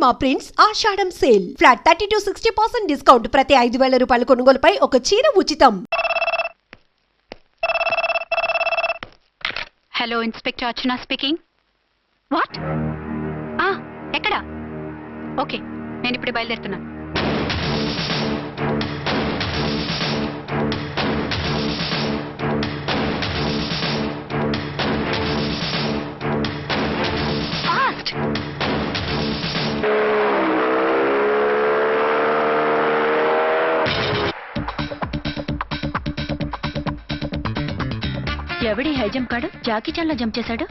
Cinema prints Ashadham sale flat 30 to 60% discount. ప్రతి 5,000 రూపాయల కొనుగోలుపై ఒక చీర ఉచితం. Hello, inspector Archana speaking. What? ఎక్కడ? ఓకే, నేను ఇప్పుడు బయలుదేరుతున్నాను. ఎవడి హై జంప్ కాడు జాకీ చాన్ లా జంప్ చేశాడు.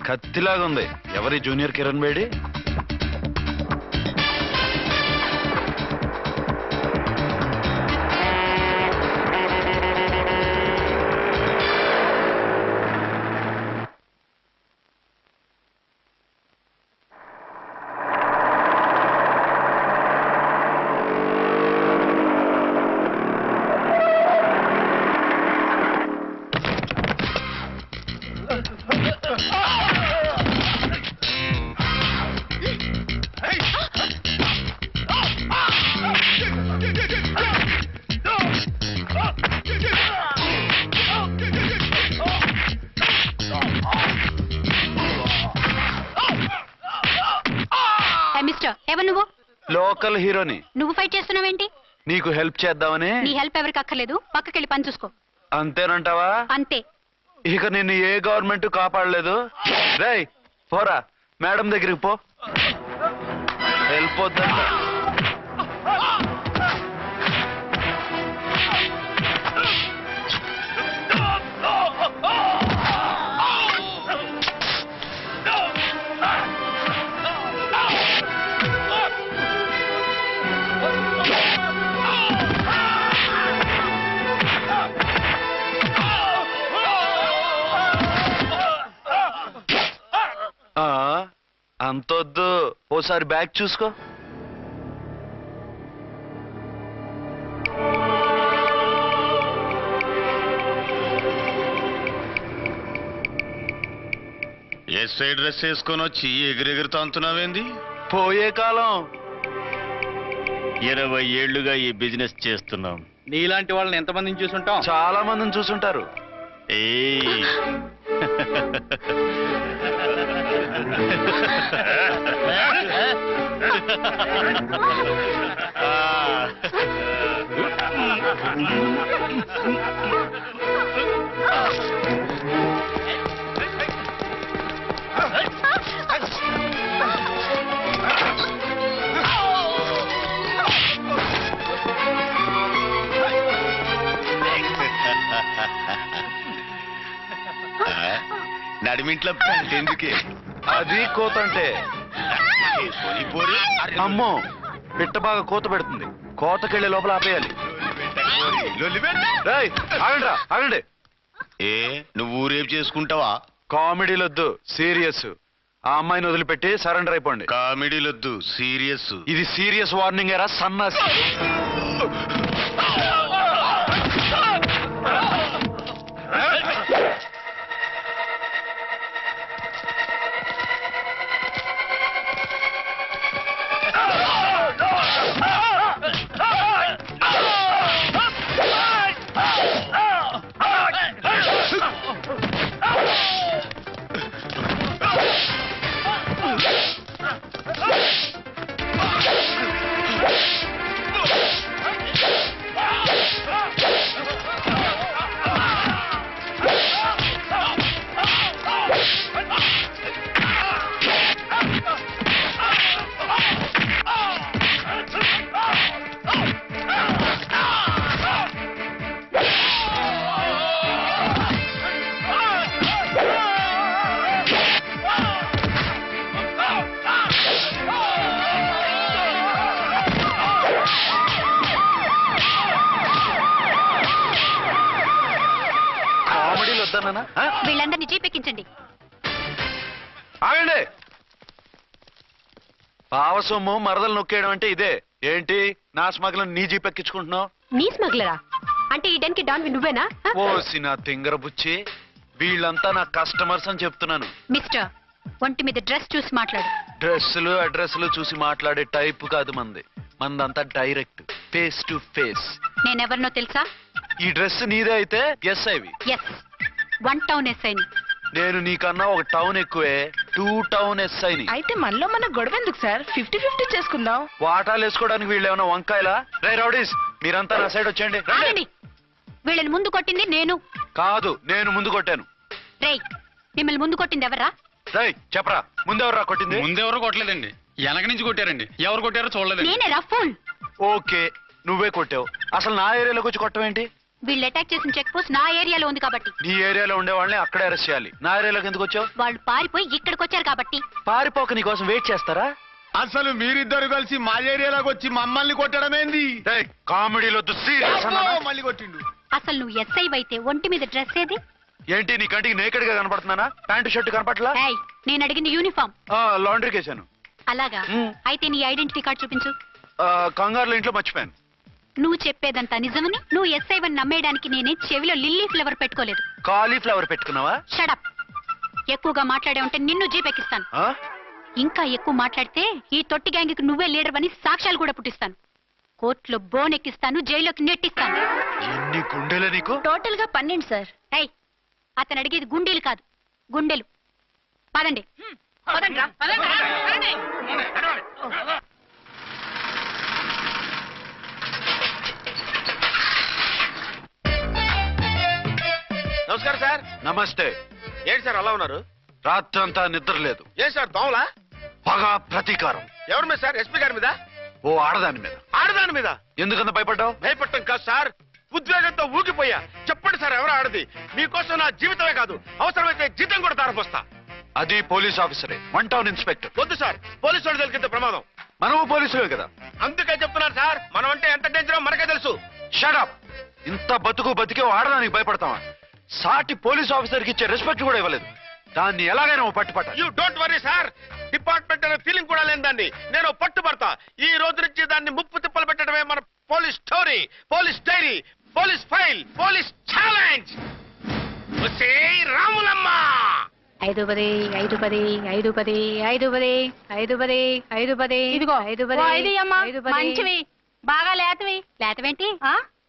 కత్తిలాగా ఉంది. ఎవరి జూనియర్ కిరణ్ బేడి? లోకల్ హీరోని. నువ్వు ఫైట్ చేస్తున్నావేంటి? నీకు హెల్ప్ చేద్దామని. నీ హెల్ప్ ఎవరికి అక్కర్లేదు, పక్కకెళ్ళి పని చూసుకో. అంతేనంటావా? అంతే. ఇక నిన్ను ఏ గవర్నమెంట్ కాపాడలేదు. రేయ్ పోరా, మేడం దగ్గరికి పో. హెల్ప్ వద్దంట. అంతొద్దు, ఓసారి బ్యాగ్ చూసుకో. ఎస్ఐ డ్రెస్ వేసుకొని వచ్చి ఎగిరెగురుతా అంటున్నావేంది? పోయే కాలం. 20 ఏళ్లుగా ఈ బిజినెస్ చేస్తున్నాం. నీలాంటి వాళ్ళని ఎంతమందిని చూసుంటాం? చాలా మందిని చూసుంటారు. నడిమింట్లో ఎందుకే? అది కోత అంటే. అమ్మో, పిట్ట బాగా కోత పెడుతుంది. కోతకెళ్లే లోపల ఆపేయాలి. ఆగండి. నువ్వు రేపు చేసుకుంటావా? కామెడీలొద్దు, సీరియస్. ఆ అమ్మాయిని వదిలిపెట్టి సరెండర్ అయిపోండి. కామెడీలొద్దు, సీరియస్. ఇది సీరియస్ వార్నింగ్ ఎరా సన్నాసి. వీళ్ళందరినీ జీపెక్కించండి. ఆగండి. పావసొమ్ము మరదలు నొక్కేయడం అంటే ఇదే ఏంటి? నా స్మగ్లర్ నీ జీపెక్కించుకుంటున్నావు? నీ స్మగ్లరా అంటే ఈ డెన్కి డాన్ నువ్వేనా? ఓసి నా తింగర బుచ్చి, వీళ్ళంతా నా కస్టమర్స్ అని చెప్తున్నాను. మిస్టర్, ఒంటి మీద డ్రెస్ చూసి మాట్లాడు. డ్రెస్సులు అడ్రస్లు చూసి మాట్లాడే టైప్ కాదు మందంతా డైరెక్ట్ ఫేస్ టు ఫేస్. నేనెవరినో తెలుసా? ఈ డ్రెస్ నీదే అయితే ఎస్ ఐవి. ఎస్, 1 టౌన్ ఎస్ఐని. నేను నీకన్నా ఒక టౌన్ ఎక్కువే, 2 టౌన్ ఎస్ఐని. అయితే మనలో మన గొడవ ఎందుకు సార్? 50-50 చేసుకుందాం. వాటాలు వేసుకోవడానికి వీళ్ళు ఏమైనా వంకాయలా? రే రౌడీస్, మీరంతా నా సైడ్ వచ్చేయండి. రండి. ఆగండి. వీళ్ళని ముందు కొట్టింది నేను కాదు, నేను ముందు కొట్టాను. రేయ్, మిమ్మల్ని ముందు కొట్టింది ఎవరా? రేయ్ చెప్పరా, ముందెవర్రా కొట్టింది? ముందెవరు కొట్టలేదండి, వెనక నుంచి కొట్టారండి. ఎవరు కొట్టారో చూడలేదండి. నేనే రఫూల్. ఓకే, నువ్వే కొట్టావు. అసలు నా ఏరియాలోకి వచ్చి కొట్టవేంటి? వీళ్ళు అటాక్ చేసిన చెక్ పోస్ట్ నా ఏరియాలో ఉంది కాబట్టి. నీ ఏరియాలో ఉండే వాళ్ళని అక్కడే అరెస్ట్ చేయాలి. నా ఏరియాలోకి ఎందుకు వచ్చావు? వాళ్ళు పారిపోయి ఇక్కడికి వచ్చారు కాబట్టి. పారిపోక నీ కోసం వెయిట్ చేస్తారా? అసలు మీరిద్దరు కలిసి మా ఏరియాలోకి వచ్చి మమ్మల్ని కొట్టడమేంది? రేయ్, కామెడీలో సీరియస్ అన్నానా? మళ్ళీ కొట్టిండు. అసలు నువ్వు ఎస్ఐ అయితే ఒంటి మీద డ్రెస్ ఏది? ఏంటి నీ కంటికి నేకెడ్ గా కనపడుతున్నానా? Pant shirt కనపట్లా? ఏయ్, నేను అడిగింది యూనిఫామ్. లాండ్రీకి వేసాను. అలాగా? అయితే నీ ఐడెంటిటీ కార్డ్ చూపించు. కంగారులో ఇంట్లో మర్చిపోయాను. నువ్వు చెప్పేదంతా నిజమని నువ్వు ఎస్ఐ వని నమ్మేయడానికి నేనే చెవిలో లిల్లీ ఫ్లవర్ పెట్టుకోలేదు. కాలీఫ్లవర్ పెట్టుకున్నావా? షడప్. ఎక్కువగా మాట్లాడే ఉంటే నిన్ను జీపెక్కిస్తాను. ఆ? ఇంకా ఎక్కువ మాట్లాడితే ఈ తొట్టి గ్యాంగ్కి నువ్వే లీడర్ అని సాక్ష్యాలు కూడా పుట్టిస్తాను. కోర్టులో బోన్ ఎక్కిస్తాను, జైల్లోకి నెట్టిస్తాను. ఎన్ని గుండెలు నీకు? టోటల్ గా 12 సార్. ఏయ్, అతను అడిగేది గుండెలు కాదు, గుండెలు. పదండి. నమస్కారం సార్. నమస్తే. ఏంటి సార్ అలా ఉన్నారు? రాత్రంతా నిద్ర లేదు. ఏం సార్ దోమలా? పగ ప్రతీకారం. ఎవరి మీద సార్? ఎస్పీ గారి మీద? ఓ ఆడదాని మీద. ఆడదాని మీద? ఎందుకంత భయపడ్డావు? భయపడటం కాదు సార్, ఉద్వేగంతో ఊగిపోయా. చెప్పండి సార్, ఎవరు ఆడది? మీకోసం నా జీవితమే కాదు, అవసరమైతే జీతం కూడా తారపోస్తా. అది పోలీస్ ఆఫీసరే, 1 టౌన్ ఇన్స్పెక్టర్. వద్దు సార్, పోలీసు వాడు తెలికితే ప్రమాదం. మనము పోలీసులే కదా. అందుకే చెప్తున్నాను సార్, మనం అంటే ఎంత డేంజరో మనకే తెలుసు. షడప్. ఇంత బతికే ఆడదానికి భయపడతావా? సాటి పోలీస్ ఆఫీసర్కి ఇచ్చే రెస్పెక్ట్ కూడా ఇవ్వలేదు. దాన్ని ఎలాగైనా పట్టుపట్ట. You don't worry sir, department అనే ఫీలింగ్ కూడా లేని దాన్ని నేను పట్టుబడతా. ఈ రోజు నుంచి దాన్ని ముప్పు తిప్పలు పెట్టడమే మన police story, police diary, police file, police challenge. వచ్చే రాములమ్మ. 5 10 5 10 5 10 5 10 5 10 5 10. ఇదిగో 5 10 5 10. మంచివి, బాగా లేతవి. లేతవేంటి?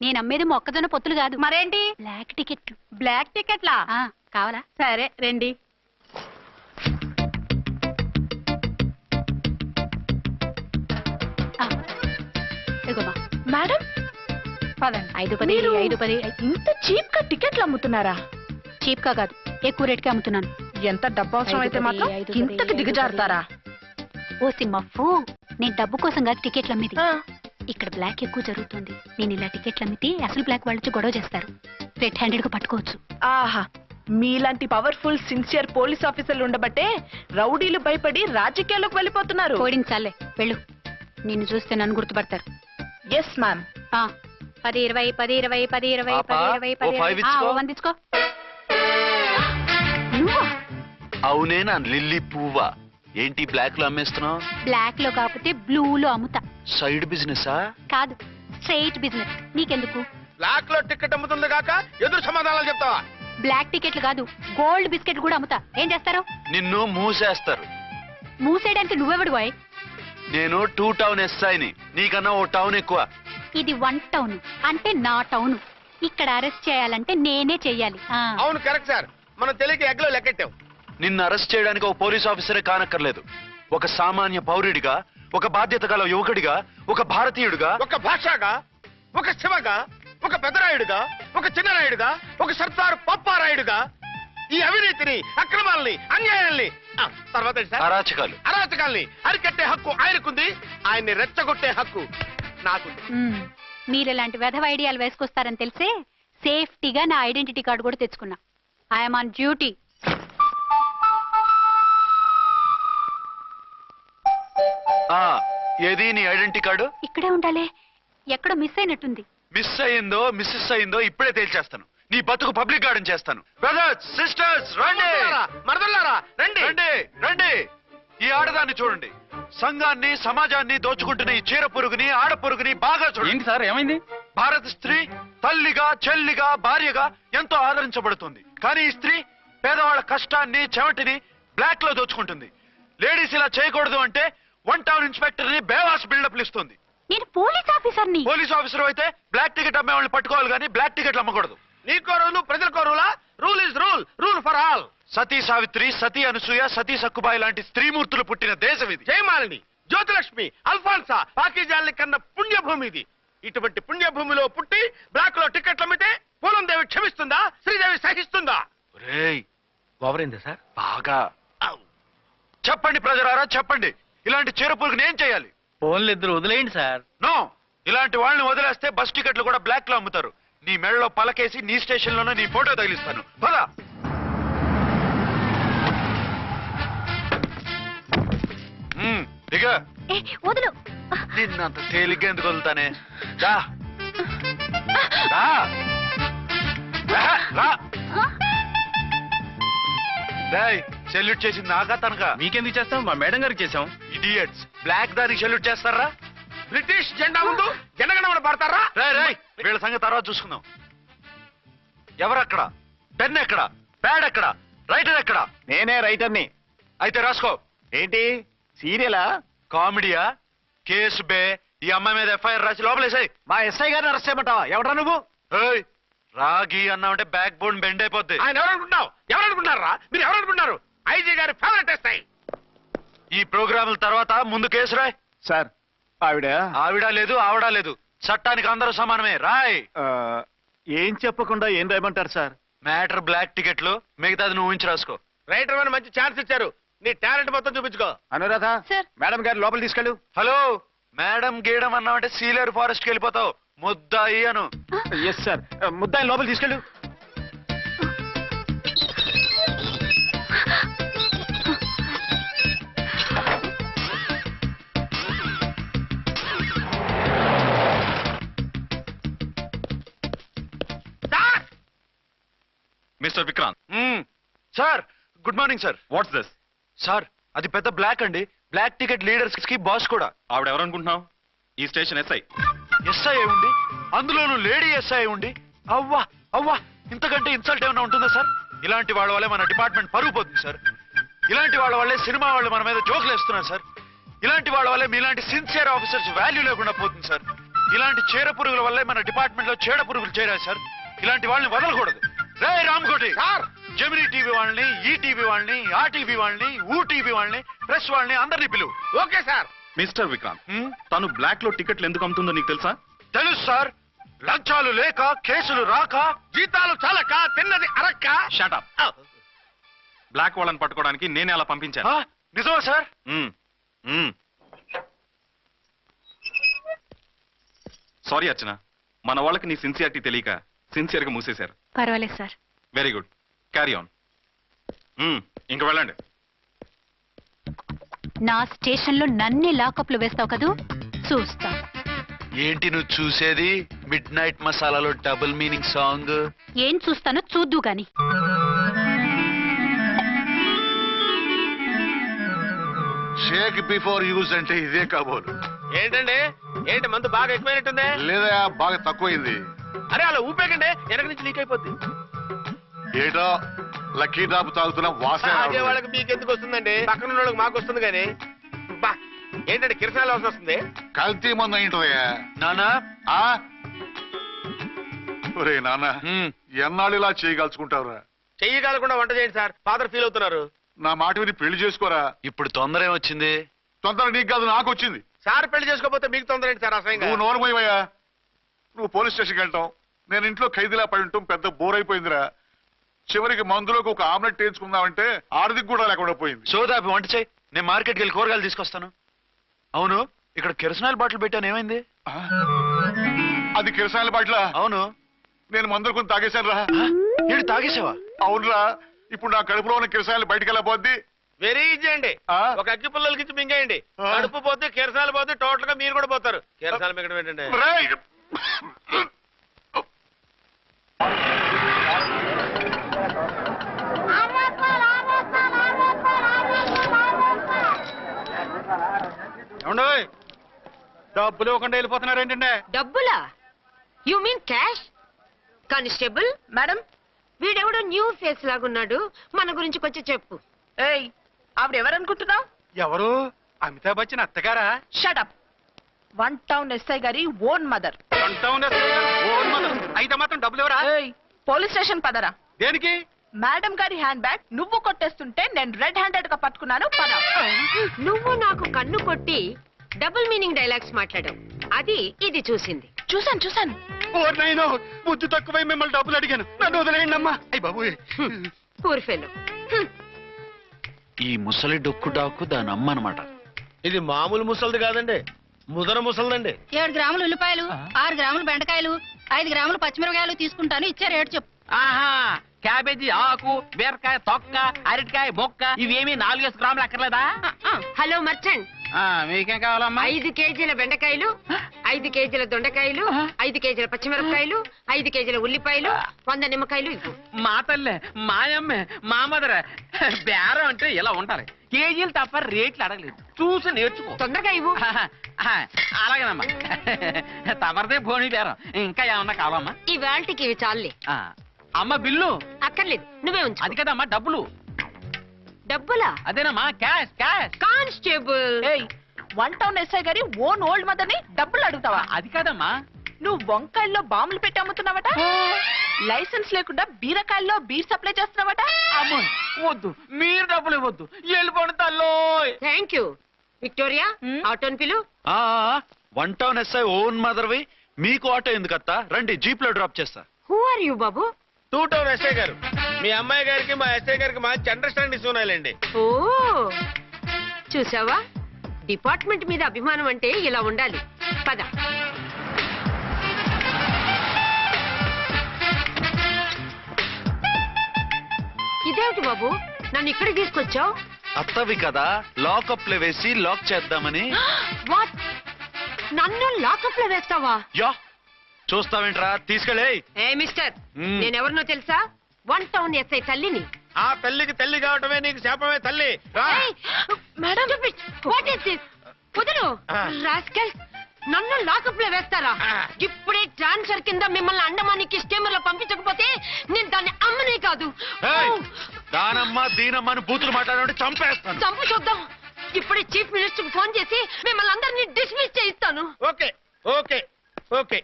నేను అమ్మేది మొక్కజొన్న పొత్తులు కాదు. మరేంటి? బ్లాక్ టికెట్లు. బ్లాక్ టికెట్లా? కావాలా? సరే రండి. ఇదిగోమా మేడం పదండి. 5 10 మీరు 5 10. ఇంత చీప్ గా టికెట్లు అమ్ముతున్నారా? చీప్ గా కాదు, ఎక్కువ రేట్కి అమ్ముతున్నాను. ఎంత డబ్బు అవసరం అయితే మాత్రం 5 10 ఇంతకు దిగజారుతారా? ఓ సిమ్మఫు, నేను డబ్బు కోసం కాదు టికెట్లు అమ్మేది. ఆ, ఇక్కడ బ్లాక్ ఎక్కువ జరుగుతుంది. నేను ఇలా టికెట్లు అమ్మితే అసలు బ్లాక్ వాళ్ళు వచ్చి గొడవ చేస్తారు. రెడ్ హ్యాండెడ్ గా పట్టుకోవచ్చు. ఆహా, మీలాంటి పవర్ఫుల్ సిన్సియర్ పోలీస్ ఆఫీసర్లు ఉండబట్టే రౌడీలు భయపడి రాజకీయాల్లోకి వెళ్ళిపోతున్నారు. ఓడించాలే, వెళ్ళు. నిన్ను చూస్తే నన్ను గుర్తుపడతారు. Yes ma'am. 10 20 10 20 10 20 పాపా, 10 20 ఓ 5 ఇచ్చుకో. 10 వందించుకో. నువ్వా? అవునే, నా లిల్లీ పువ్వా. ఏంటి బ్లాక్ లో అమ్మేస్తున్నావు? బ్లాక్ లో కాకపోతే బ్లూ లో అమ్ముతా. సైడ్ బిజినెసా? కాదు, స్ట్రైట్ బిజినెస్. నీకెందుకు? బ్లాక్ లో టికెట్ అమ్ముతుంది కాక ఎదురు సమాధానాలు చెప్తావా? బ్లాక్ టికెట్లు కాదు, గోల్డ్ బిస్కెట్ కూడా అమ్ముతా. ఏం చేస్తారు? నిన్ను మూసేస్తారు. మూసేయడానికి నువ్వెవడు బాయ్? నేను 2 టౌన్ ఎస్ఐని, నీకన్నా ఓ టౌన్ ఎక్కువ. ఇది 1 టౌన్, అంటే నా టౌన్. ఇక్కడ అరెస్ట్ చేయాలంటే నేనే చెయ్యాలి. అవును కరెక్ట్ సార్, మనం తెలియక ఎగ్లో లెక్కెట్టాం. నిన్ను అరెస్ట్ చేయడానికి ఒక పోలీస్ ఆఫీసరే కానక్కర్లేదు. ఒక సామాన్య పౌరుడిగా, ఒక బాధ్యత గల యువకుడిగా, ఒక భారతీయుడిగా, ఒక భాషగా, ఒక శివగా, ఒక పెద్దరాయుడుగా, ఒక చిన్నరాయుడుగా, ఒక సర్దార్ పప్పారాయుడుగా ఈ అవినీతిని, అక్రమాలని, అన్యాయాల్ని, తర్వాత ఏంటి సార్? అరాచకాలు, అరాచకాల్ని అరికట్టే హక్కు ఆయనకుంది. ఆయన్ని రెచ్చగొట్టే హక్కు నాకుంది. మీరు ఇలాంటి వెధవ ఐడియాలు వేసుకొస్తారని తెలిసే సేఫ్టీగా నా ఐడెంటిటీ కార్డు కూడా తెచ్చుకున్నా. I'm on duty. ఏది నీ ఐడెంటిటీ కార్డు? ఇక్కడే ఉండాలి, ఎక్కడో మిస్ అయినట్టుంది. మిస్ అయిందో మిస్సెస్ అయిందో ఇప్పుడే తేల్చేస్తాను. నీ బతుకు పబ్లిక్ గార్డెన్ చేస్తాను. బ్రదర్స్ సిస్టర్స్ రండి, మరదల్లారా రండి రండి రండి. ఈ ఆడదాన్ని చూడండి. సంఘాన్ని సమాజాన్ని దోచుకుంటున్న ఈ చీర పురుగుని, ఆడ పురుగుని బాగా చూడండి. ఏంటి సార్ ఏమైంది? భారత స్త్రీ తల్లిగా, చెల్లిగా, భార్యగా ఎంతో ఆదరించబడుతుంది. కానీ ఈ స్త్రీ పేదవాళ్ళ కష్టాన్ని, చెమటిని బ్లాక్ లో దోచుకుంటుంది. లేడీస్ ఇలా చేయకూడదు అంటే 1 టౌన్ ఇన్స్పెక్టర్ ని బేవాస్ బిల్డప్ ఇస్తుంది. నేను పోలీస్ ఆఫీసర్ని. పోలీస్ ఆఫీసర్ అయితే బ్లాక్ టికెట్ అమ్మే వాళ్ళని పట్టుకోవాలి కానీ బ్లాక్ టికెట్లు అమ్మకూడదు. నీకో రూలు ప్రజలకో రూలా? Rule is rule, rule for all. Sati Savitri, Sati Anasuya, Sati Sakkubai లాంటి స్త్రీమూర్తులు పుట్టిన దేశం ఇది. జయమాలిని, జ్యోతిలక్ష్మి, అల్ఫాన్సా, పాకిజాల్ని కన్న పుణ్యభూమి ఇది. ఇటువంటి పుణ్యభూమిలో పుట్టి బ్లాక్ లో టికెట్లు అమ్మితే పూలందేవి క్షమిస్తుందా? శ్రీదేవి సహిస్తుందా? ఓవరైందా సార్? బాగా చెప్పండి ప్రజలారా, చెప్పండి. ఇలాంటి చీరపురుగు నేను చేయాలి? ఫోన్లు ఇద్దరు వదిలేయండి సార్. నో, ఇలాంటి వాళ్ళని వదిలేస్తే బస్ టికెట్లు కూడా బ్లాక్ లో అమ్ముతారు. నీ మెడలో పలకేసి నీ స్టేషన్ లోనే నీ ఫోటో తగిలిస్తాను. పద. దిగ. వదులు. నిన్నంత తేలిగ్గా ఎందుకు వదులుతానే? రా. రా. రా. డేయ్, సెల్యూట్ చేసింది నాకా తనకా? మీకెందుకు చేస్తాం? మా మేడం గారికి చేసాం. ఇడియట్స్, బ్లాక్ దానికి సెల్యూట్ చేస్తారా? బ్రిటిష్ జెండా ముందు జనగణమన పడతారా? రాయ్ వీళ్ళ సంగతి తర్వాత చూసుకుందాం. ఎవరక్కడ? పెన్ ఎక్కడ? ప్యాడ్ ఎక్కడ? రైటర్ ఎక్కడ? నేనే రైటర్ని. అయితే రాసుకో. ఏంటి సీరియలా? కామెడీయా? కేసు బే. ఈ అమ్మాయి మీద ఎఫ్ఐఆర్ రాసి లోపలేసాయి. మా ఎస్ఐ గారిని అరెస్ట్ చేయమంటావా? ఎవడరా నువ్వు? రాగి అన్నామంటే బ్యాక్ బోన్ బెండ్ అయిపోద్ది. ఆయన ఎవరనుకుంటున్నావు? ఎవరనుకుంటున్నారా మీరు? ఎవరనుకుంటున్నారు? ఐజీ గారి ఫేవరెట్ ఎస్ఐ. ఈ ప్రోగ్రాముల తర్వాత ముందు కేసు రాయ్. సార్ ఆవిడ లేదు, ఆవిడ లేదు. చట్టానికి అందరూ సమానమే. రాయ్. ఏం చెప్పకుండా ఏం రాయమంటారు సార్? మ్యాటర్ బ్లాక్ టికెట్లు, మిగతాది నువ్వు ఊహించి రాసుకో. రైటర్ అని మంచి ఛాన్స్ ఇచ్చారు. నీ టాలెంట్ మొత్తం చూపించుకో. అనురాధ, సార్. మేడం గారి లోపల తీసుకెళ్ళు. హలో, మేడం గీయడం అన్నామంటే సీలేరు ఫారెస్ట్ కి వెళ్ళిపోతావు. ముద్దాయి అను. Yes sir. ముద్దాయి లోపల తీసుకెళ్ళు. Mister Vikrant. Sir, good morning sir. What's this? Sir, అది పెద్ద బ్లాక్ అండి. బ్లాక్ టికెట్ లీడర్స్ కి బాస్ కూడా. ఆవిడ ఎవరనుకుంటున్నావు? ఈ స్టేషన్ ఎస్ఐ. ఎస్ఐ ఉండి, అందులోనూ లేడీ ఎస్ఐ ఉండి, అవ్వా అవ్వా, ఇంతకంటే ఇన్సల్ట్ ఏమైనా ఉంటుందా సార్? ఇలాంటి వాళ్ళ వల్లే మన డిపార్ట్మెంట్ పరుగు పోతుంది సార్. ఇలాంటి వాళ్ళ వల్లే సినిమా వాళ్ళు మన మీద జోకులు వేస్తున్నారు సార్. ఇలాంటి వాళ్ళ వల్లే మీలాంటి సిన్సియర్ ఆఫీసర్స్ వాల్యూ లేకుండా పోతుంది సార్. ఇలాంటి చీడ పురుగుల వల్లే మన డిపార్ట్మెంట్ లో చీడ పురుగులు చేరారు సార్. ఇలాంటి వాళ్ళని వదలకూడదు. రే రామ్కోటి సార్, జమినీ టీవీ వాళ్ళని, ఈ టీవీ వాళ్ళని, ఆ టీవీ వాళ్ళని, ఊ టీవీ వాళ్ళని, ప్రెస్ వాళ్ళని అందరినీ పిలువు. Okay sir. మిస్టర్ విక్రాంత్, తను బ్లాక్ లో టికెట్లు ఎందుకు అమ్ముతుందో నీకు తెలుసా? తెలుసు సార్. లంచాలు లేక, కేసులు రాక, జీతాలు చాలక, తిన్నది అరక్క. షటప్. బ్లాక్ వాళ్ళని పట్టుకోవడానికి నేనే అలా పంపించాను. నిజమా సార్? సారీ అర్చన, మన వాళ్ళకి నీ సిన్సియారిటీ తెలియక సిన్సియర్ గా మూసేశారు. పర్వాలేదు sir. Very good, carry on. ఇంక వెళ్ళండి. నా స్టేషన్ లో నన్నే లాకప్ లో వేస్తావు కదూ? చూస్తా. ఏంటి నువ్వు చూసేది? మిడ్ నైట్ మసాలాలో డబుల్ మీనింగ్ సాంగ్. ఏం చూస్తానో చూద్దు గాని. షేక్ బిఫోర్ యూజ్ అంటే ఇదే కాబోలు. ఏంటండి, ఏంటి మందు బాగా ఎక్కువైనట్టుందే? లేదా బాగా తక్కువైంది. అరే అలా ఊపేకండి, వెనక నుంచి లీక్ అయిపోద్ది. ఏటో లక్కీ డ్రాప్ తాగుతున్న వాసన తాగే రావట్లేదు. వాళ్ళకి మీకు ఎందుకు వస్తుందండి? పక్కన ఉన్న వాళ్ళకి మాకు వస్తుంది కానీ. బా, ఏంటంటే కిరసనాల వాసన వస్తుంది. కల్తీ మందు అయింటదయ్యా. నానా, ఆ? ఒరే నాన్న, ఎన్నాళ్ళు ఇలా చేయగలుచుకుంటావురా? చెయ్యగలకుండా వంట చేయండి సార్, ఫాదర్ ఫీల్ అవుతున్నారు. నా మాట విని పెళ్లి చేసుకోరా. ఇప్పుడు తొందర ఏమొచ్చింది? తొందర నీకు కాదు, నాకు వచ్చింది. సార్ పెళ్లి చేసుకోకపోతే మీకు తొందర ఏంటి సార్? అసలు నువ్వు నోరు పోయివయ్యా. నువ్వు పోలీస్ స్టేషన్కి వెళ్తాం, నేను ఇంట్లో ఖైదీలా పడి ఉంటాం. పెద్ద బోర్ అయిపోయిందిరా. చివరికి మందులోకి ఒక ఆమ్లెట్ వేయించుకుందామంటే ఆర్థిక కూడా లేకుండా పోయింది. సోదాపి వంట చేయి, నేను మార్కెట్కి వెళ్ళి కూరగాయలు తీసుకొస్తాను. అవును, ఇక్కడ కిరసనాయిల్ బాటిల్ పెట్టాను, ఏమైంది? అది కిరసాయల బాటిలా? అవును. నేను మందులు కొని తాగేశాను రా. ఏంటి తాగేసావా? అవునురా. ఇప్పుడు నా కడుపులో ఉన్న కిరసాయలు బయటికి వెళ్ళబోద్ది. వెరీ ఈజీ అండి. ఆ? ఒక అగ్గి పుల్లలకి ఇచ్చి మింగేయండి. ఆ? కడుపు పోతే కిరసాలు పోతే టోటల్ గా మీరు కూడా పోతారు. కిరసాలు మింగడం ఏంటండి? రేయ్! డబ్బులు ఇవ్వకుండా వెళ్ళిపోతున్నారు ఏంటంటే? డబ్బులా? You mean cash? Constable madam, వీడెవడో న్యూ ఫేస్ లాగున్నాడు, మన గురించి కొంచెం చెప్పు. ఏయ్, ఆవిడ ఎవరనుకుంటున్నావు? ఎవరు అమితాబ్ బచ్చన్ అత్తగారా? షటప్. 1 టౌన్ ఎస్ఐ గారి ఓన్ మదర్. అయితే మాత్రం డబ్బులు ఎవరా? పోలీస్ స్టేషన్ పదరా. దేనికి? మేడం గారి హ్యాండ్ బ్యాగ్ నువ్వు కొట్టేస్తుంటే నేను రెడ్ హ్యాండెడ్ గా పట్టుకున్నాను. పద. నువ్వు నాకు కన్ను కొట్టి డబుల్ మీనింగ్ డైలాగ్స్ మాట్లాడావు. అది ఇది చూసింది. చూసాను. ఓర్నైనా బుద్ధి తక్కువై మిమ్మల్ని డబ్బులు అడిగాను. నన్ను వదిలేయండి అమ్మా. అయ్యి బాబు. Poor fellow. ఈ ముసలి డొక్కు డాకు దాని అమ్మ అనమాట. ఇది మామూలు ముసలిది కాదండి, ముదర ముసలిదండి. 7 గ్రాములు ఉల్లిపాయలు, 6 గ్రాములు బెండకాయలు, 5 గ్రాములు పచ్చిమిరపకాయలు తీసుకుంటాను. ఇచ్చే రేటు చెప్పు. ఆహా, క్యాబేజీ ఆకు, బీరకాయ తొక్క, అరటికాయ బొక్క ఇవేమి 4 గ్రాములు అక్కర్లేదా? హలో మర్చెంట్, మీకేం కావాలమ్మా? 5 కేజీల బెండకాయలు, 5 కేజీల దొండకాయలు, 5 కేజీల పచ్చిమిరపకాయలు, 5 కేజీల ఉల్లిపాయలు, 100 నిమ్మకాయలు ఇవ్వు. మా తల్లే, మాయమ్మే, మా మదర బేరం అంటే ఇలా ఉండాలి. కేజీలు తప్ప రేట్లు అడగలేదు. చూసి నేర్చుకో. తొందరగా ఇవ్వు. అలాగేనమ్మా. తమరిదే భోని బేరం. ఇంకా ఏమన్నా కావాలమ్మా? ఈ వేల్టికి ఇవి చాలే. అమ్మ బిల్లు అక్కర్లేదు, నువ్వే ఉంచు. అది కదమ్మా డబ్బులు. డబ్బులా? అదేనమ్మా, cash cash. Constable. 1 town SI గారి ఓన్ ఓల్డ్ మదర్ ని డబ్బులు అడుగుతావా? అది కాదమ్మా. నువ్వు వంకాయల్లో బాంబులు పెట్టి అమ్ముతున్నావట. లైసెన్స్ లేకుండా బీరకాయల్లో బీర్ సప్లై చేస్తున్నావట. అమ్మో వద్దు, మీరు డబ్బులు ఇవ్వద్దు. వెళ్ళిపోండి తల్లో. Thank you. విక్టోరియా, ఆటోన్ పిలు. 1 టౌన్ ఎస్ఐ ఓన్ మదర్వి. మీకు ఆటో ఎందుకత్తా? రండి, జీప్ లో డ్రాప్ చేస్తా. హూ ఆర్ యూ బాబు? 2 టౌన్ ఎస్ఐ గారు, మీ అమ్మాయి గారికి మా ఎస్ఐ గారికి మంచి అండర్స్టాండింగ్ ఉన్నాయండి. ఓ చూసావా, డిపార్ట్మెంట్ మీద అభిమానం అంటే ఇలా ఉండాలి. పద. ఇదేమిటి బాబు, నన్ను ఇక్కడికి తీసుకొచ్చావు? అత్తవి కదా, లాకప్ లో వేసి లాక్ చేద్దామని. వాట్? నన్ను లాకప్ లో వేస్తావా? యా, చూస్తావేంట్రా, తీసుకెళ్ళే. ఏ మిస్టర్, నేనెవరినో తెలుసా? 1 టౌన్ ఎస్ఐ తల్లిని. ఆ తల్లికి తల్లి కావటమే నీకు శాపమే తల్లి. రా. Madam, what is this? వదలు. రాస్కల్, నన్ను లాకప్ లో వేస్తారా? ఇప్పుడే ట్రాన్స్ఫర్ కింద మిమ్మల్ని అండమానికి స్టీమర్ లో పంపించకపోతే నేను దాన్ని అమ్మనే కాదు. దానమ్మ దీనమ్మ అని బూతులు మాట్లాడే చంపేస్తాను. చంపు చూద్దాం. ఇప్పుడే చీఫ్ మినిస్టర్ కు ఫోన్ చేసి మిమ్మల్ని అందరినీ డిస్మిస్ చేయిస్తాను. Okay okay okay.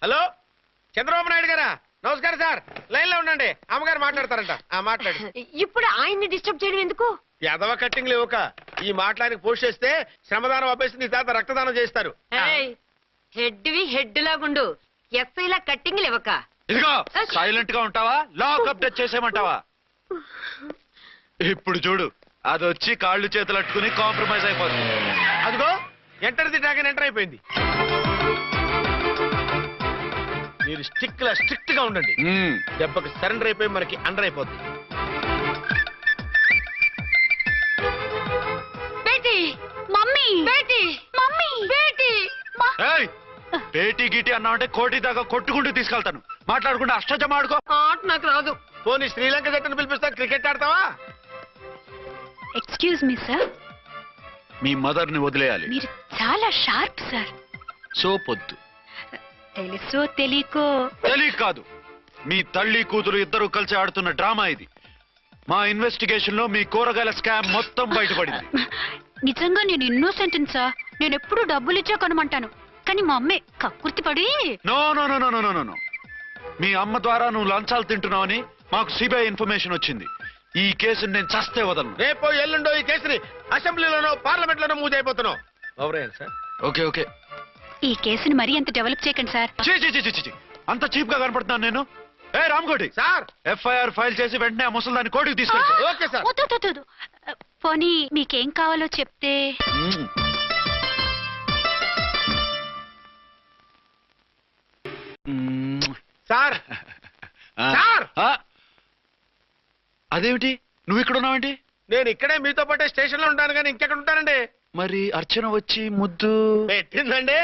Hello, Chandrababu Naidu గారా? నమస్కారం సార్, లైన్ లో ఉండండి, అమ్మగారు మాట్లాడతారంట. మాట్లాడు. ఇప్పుడు ఆయన్ని డిస్టర్బ్ చేయడం ఎందుకు? ఎదవ కట్టింగ్ లేవుక ఈ మాట్లాడికి పోస్ట్ చేస్తే శ్రమదానం అభ్యసి నీ తాత రక్తదానం చేస్తారు. హెడ్వి హెడ్ లాగుండు, ఎస్ఐలా కట్టింగ్ లేవక. ఇదిగో సైలెంట్ గా ఉంటావా, లాక్ అప్డేట్ చేసేయమంటావా? ఇప్పుడు చూడు, అది వచ్చి కాళ్ళు చేతులు అట్టుకుని కాంప్రమైజ్ అయిపోతుంది. అదిగో ఎంటర్ ది డ్రాగన్ ఎంటర్ అయిపోయింది. మీరు స్ట్రిక్ట్ గా ఉండండి. దెబ్బకి సరెండర్ అయిపోయి మనకి అండర్ అయిపోద్ది. బేటీ, మమ్మీ, బేటీ, మమ్మీ, బేటీ. పేటీ గిటి అన్నావంటే కోటి దాకా కొట్టుకుంటూ తీసుకెళ్తాను. మాట్లాడకుండా అష్టజమ ఆడుకో. ఆట నాకు రాదు. పోనీ శ్రీలంక జట్టును పిలిపిస్తా, క్రికెట్ ఆడతావా? ఎక్స్క్యూజ్ మీ సార్, మీ మదర్ ని వదిలేయాలి. మీరు చాలా షార్ప్ సార్. సోపొద్దు. తెలుసో తెలియకో. తెలియ కాదు, మీ తల్లి కూతురు ఇద్దరు కలిసి ఆడుతున్న డ్రామా ఇది. మా ఇన్వెస్టిగేషన్ లో మీ కూరగాయల స్కామ్ మొత్తం బయటపడింది. నిజంగా నేను ఇన్నోసెంట్ సార్. నేను ఎప్పుడు డబ్బులు ఇచ్చా కొనమంటాను, కానీ మా అమ్మే కక్కుర్తి పడి. No no no no no no. మీ అమ్మ ద్వారా నువ్వు లంచాలు తింటున్నావని మాకు సిబిఐ ఇన్ఫర్మేషన్ వచ్చింది. ఈ కేసుని నేను చస్తే వదలను. రేపో ఎల్లుండో ఈ కేసుని అసెంబ్లీలోనో పార్లమెంట్ లోనో మూవ్ అయిపోతున్నావు. Sir okay okay. ఈ కేసుని మరీ అంత డెవలప్ చేయకండి సార్. అంత చీప్ గా కనపడుతున్నాను నేను? ఏ రామ్కోటి సార్, ఎఫ్ఐఆర్ ఫైల్ చేసి వెంటనే ఆ ముసలిదాన్ని కోర్టుకు తీసుకెళ్తా. Okay sir. వద్దు. పోనీ మీకేం కావాలో చెప్తే. సార్ సార్, అదేమిటి నువ్వు ఇక్కడ ఉన్నావేంటి? నేను ఇక్కడే మీతో పాటే స్టేషన్ లో ఉంటాను, కానీ ఇంకెక్కడ ఉంటానండి? మరి అర్చన వచ్చి ముద్దు పెట్టిందండి.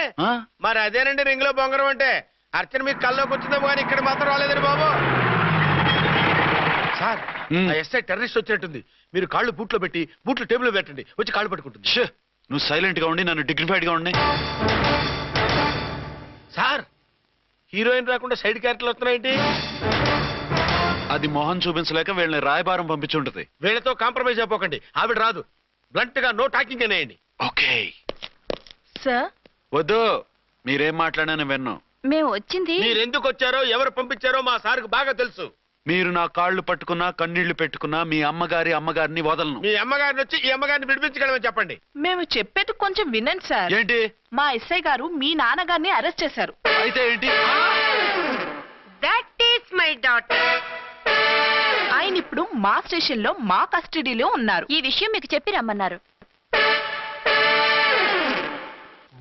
మరి అదేనండి రింగ్ లో బొంగరం అంటే. అర్చన మీకు కల్లోకి వచ్చిందేమో కానీ ఇక్కడ మాత్రం రాలేదండి బాబు. సార్, ఎస్ఐ టెర్రరిస్ట్ వచ్చినట్టుంది. మీరు కాళ్ళు బూట్లో పెట్టి బూట్లు టేబుల్ పెట్టండి, వచ్చి కాళ్ళు పట్టుకుంటుంది. నువ్వు సైలెంట్ గా ఉండి నన్ను డిగ్నిఫైడ్ గా ఉండి. సార్, హీరోయిన్ రాకుండా సైడ్ క్యారెక్టర్లు వస్తున్నాయేంటి? అది మొహం చూపించలేక వీళ్ళని రాయబారం పంపించుంటది. వీళ్ళతో కాంప్రమైజ్ అయిపోకండి. ఆవిడ రాదు. బ్లంట్ గా నో టాకింగ్ అనేయండి. ఓకే సార్ వద్దు, మీరేం మాట్లాడానని విన్నాం. మేము వచ్చింది మీరెందుకు వచ్చారో ఎవరు పంపించారో మా సార్కు బాగా తెలుసు. మీరు నా కాళ్ళు పట్టుకున్నా కన్నీళ్లు పెట్టుకున్నా మీ అమ్మగారిని వదలను. మీ అమ్మగారిని వచ్చి ఈ అమ్మగారిని విడిపించగలమని చెప్పండి. మేము చెప్పేది కొంచెం వినండి సార్. ఏంటి? మా ఎస్ఐ గారు మీ నాన్నగారిని అరెస్ట్ చేశారు. అయితే ఏంటి? That is my daughter. ఆయన ఇప్పుడు మా స్టేషన్ లో మా కస్టడీలో ఉన్నారు. ఈ విషయం మీకు చెప్పి రమ్మన్నారు.